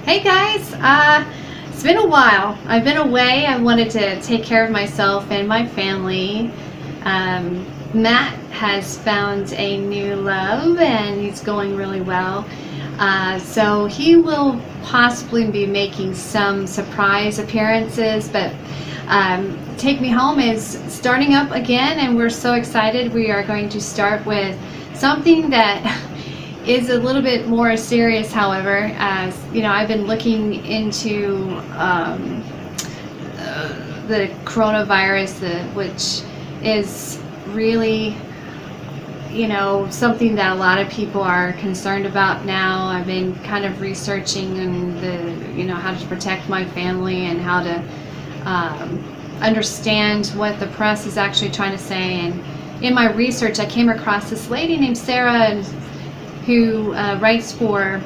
Hey guys, it's been a while. I've been away. I wanted to take care of myself and my family. Matt has found a new love and he's going really well. So he will possibly be making some surprise appearances, but Take Me Home is starting up again and we're so excited. We are going to start with something that is a little bit more serious, however. As you know, I've been looking into the coronavirus, which is really, something that a lot of people are concerned about now. I've been kind of researching and how to protect my family and how to understand what the press is actually trying to say. And in my research, I came across this lady named Sarah, who writes for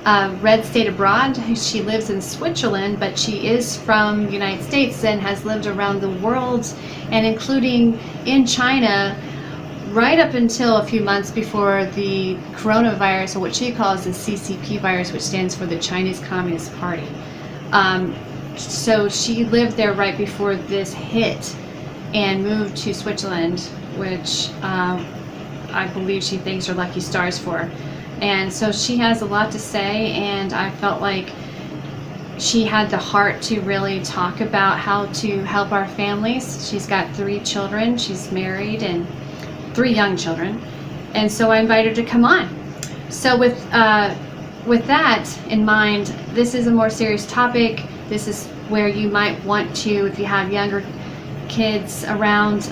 Red State Abroad. She lives in Switzerland, but she is from the United States and has lived around the world, and including in China, right up until a few months before the coronavirus, or what she calls the CCP virus, which stands for the Chinese Communist Party. So she lived there right before this hit and moved to Switzerland, which I believe she thinks are lucky stars for. And so she has a lot to say, and I felt like she had the heart to really talk about how to help our families. She's got 3 children, she's married, and 3 young children. And so I invited her to come on. So with that in mind, this is a more serious topic. This is where you might want to, if you have younger kids around,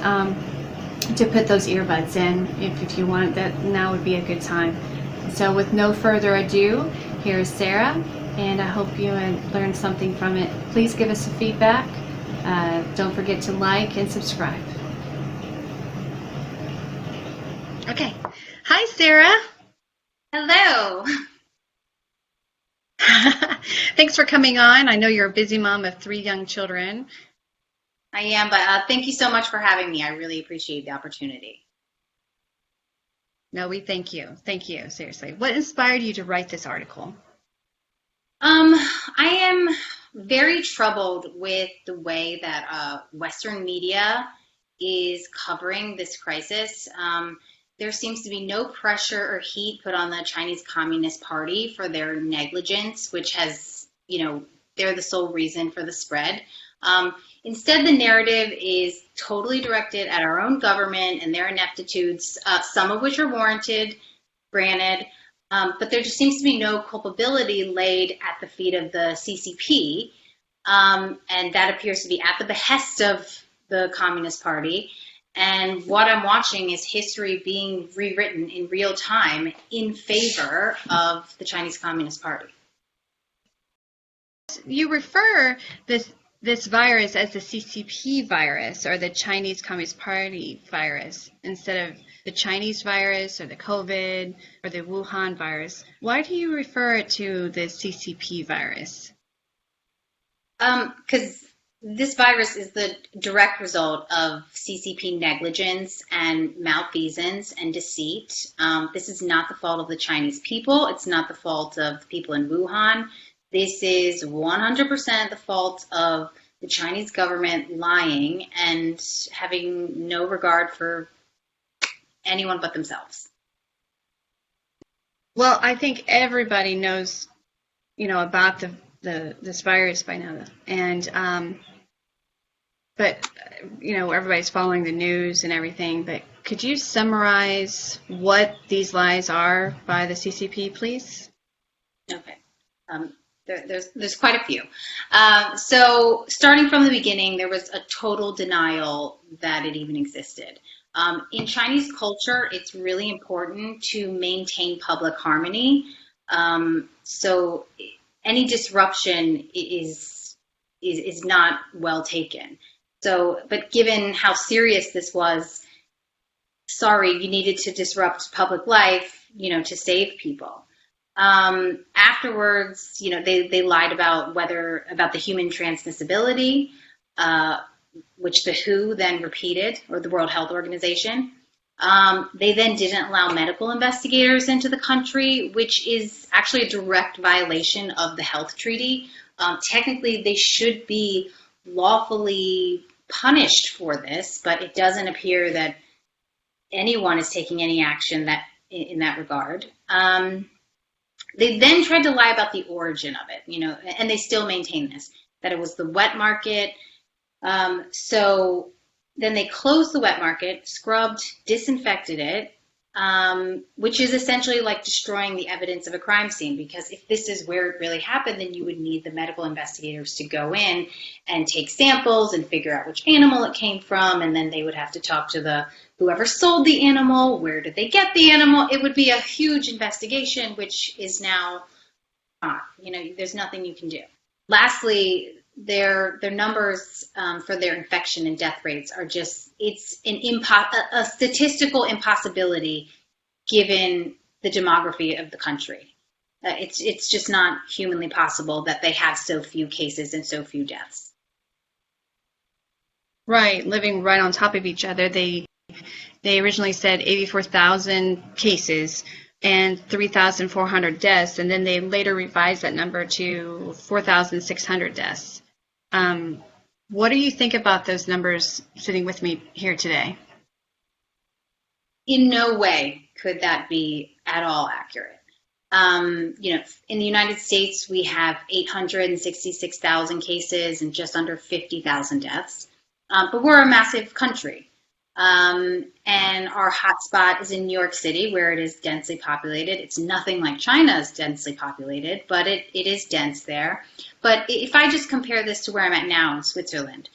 to put those earbuds in if you want. That now would be a good time. So with no further ado, here's Sarah, and I hope you learned something from it. Please give us some feedback. Don't forget to like and subscribe. Okay. Hi, Sarah. Hello. Thanks for coming on. I know you're a busy mom of 3 young children. I am, but thank you so much for having me. I really appreciate the opportunity. No, we thank you. Thank you, seriously. What inspired you to write this article? I am very troubled with the way that Western media is covering this crisis. There seems to be no pressure or heat put on the Chinese Communist Party for their negligence, which has, they're the sole reason for the spread. Instead, the narrative is totally directed at our own government and their ineptitudes, some of which are warranted, granted, but there just seems to be no culpability laid at the feet of the CCP, and that appears to be at the behest of the Communist Party. And what I'm watching is history being rewritten in real time in favor of the Chinese Communist Party. You refer this virus as the CCP virus, or the Chinese Communist Party virus, instead of the Chinese virus or the COVID or the Wuhan virus. Why do you refer it to the CCP virus? Because this virus is the direct result of CCP negligence and malfeasance and deceit. This is not the fault of the Chinese people. It's not the fault of the people in Wuhan. This is 100% the fault of the Chinese government lying and having no regard for anyone but themselves. Well, I think everybody knows, about this virus by now, and but everybody's following the news and everything. But could you summarize what these lies are by the CCP, please? Okay. There's quite a few. So starting from the beginning, there was a total denial that it even existed. In Chinese culture, it's really important to maintain public harmony. So any disruption is not well taken. So, but given how serious this was, sorry, you needed to disrupt public life, to save people. Afterwards, they lied about the human transmissibility, which the WHO then repeated, or the World Health Organization. They then didn't allow medical investigators into the country, which is actually a direct violation of the health treaty. Technically, they should be lawfully punished for this, but it doesn't appear that anyone is taking any action that in that regard. They then tried to lie about the origin of it, and they still maintain this, that it was the wet market. So then they closed the wet market, scrubbed, disinfected it, which is essentially like destroying the evidence of a crime scene, because if this is where it really happened, then you would need the medical investigators to go in and take samples and figure out which animal it came from, and then they would have to talk to whoever sold the animal, where did they get the animal. It would be a huge investigation, which is now not. There's nothing you can do. Lastly, their numbers for their infection and death rates are just, it's a statistical impossibility given the demography of the country. It's just not humanly possible that they have so few cases and so few deaths. Right, living right on top of each other. They originally said 84,000 cases and 3,400 deaths, and then they later revised that number to 4,600 deaths. What do you think about those numbers sitting with me here today? In no way could that be at all accurate. In the United States, we have 866,000 cases and just under 50,000 deaths. But we're a massive country. And our hotspot is in New York City, where it is densely populated. It's nothing like China's densely populated, but it is dense there. But if I just compare this to where I'm at now in Switzerland,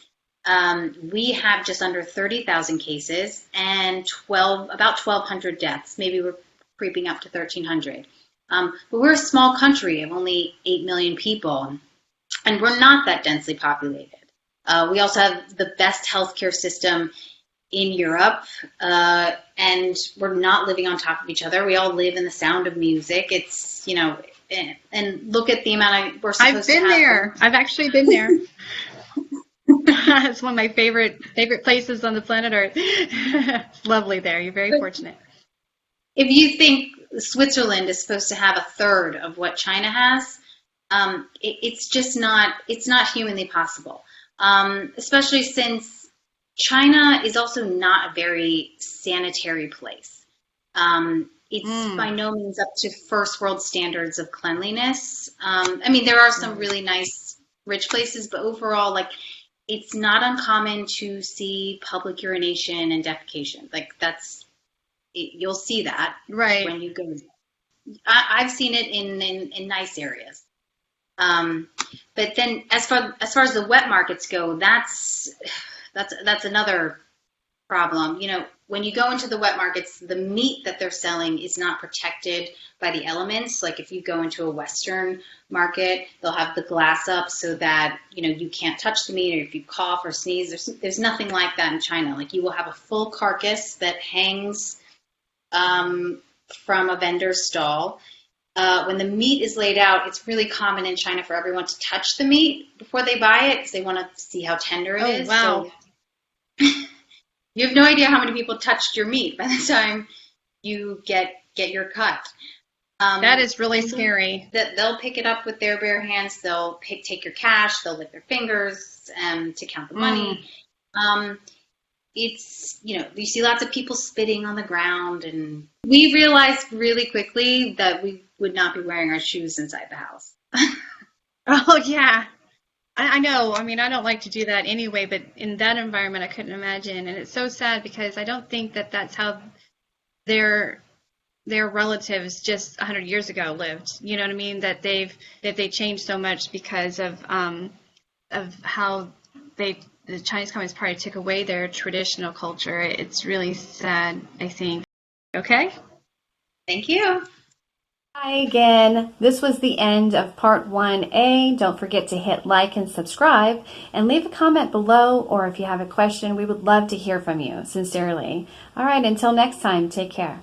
we have just under 30,000 cases and about 1,200 deaths. Maybe we're creeping up to 1,300. But we're a small country of only 8 million people, and we're not that densely populated. We also have the best healthcare system in Europe, and we're not living on top of each other. We all live in the sound of music. It's, and look at the amount we're supposed to have. I've been there. I've actually been there. It's one of my favorite places on the planet Earth. It's lovely there. You're very fortunate. If you think Switzerland is supposed to have a third of what China has, it's not humanly possible. Especially since China is also not a very sanitary place. It's by no means up to first world standards of cleanliness. There are some really nice, rich places, but overall, it's not uncommon to see public urination and defecation. You'll see that right when you go. I've seen it in nice areas. But then as far as the wet markets go, that's another problem. When you go into the wet markets, the meat that they're selling is not protected by the elements. Like if you go into a Western market, they'll have the glass up so that, you can't touch the meat, or if you cough or sneeze, there's nothing like that in China. You will have a full carcass that hangs from a vendor's stall. When the meat is laid out, it's really common in China for everyone to touch the meat before they buy it because they want to see how tender it is. Wow. So you have no idea how many people touched your meat by the time you get your cut. That is really scary. They'll pick it up with their bare hands. They'll take your cash. They'll lick their fingers to count the money. It's, you see lots of people spitting on the ground, and we realized really quickly that we would not be wearing our shoes inside the house. Oh, yeah. I know. I don't like to do that anyway, but in that environment, I couldn't imagine. And it's so sad because I don't think that that's how their relatives just 100 years ago lived. You know what I mean? That they changed so much because of how the Chinese Communist Party took away their traditional culture. It's really sad, I think. Okay? Thank you. Hi again. This was the end of part 1A. Don't forget to hit like and subscribe and leave a comment below, or if you have a question, we would love to hear from you. Sincerely. All right, until next time, take care.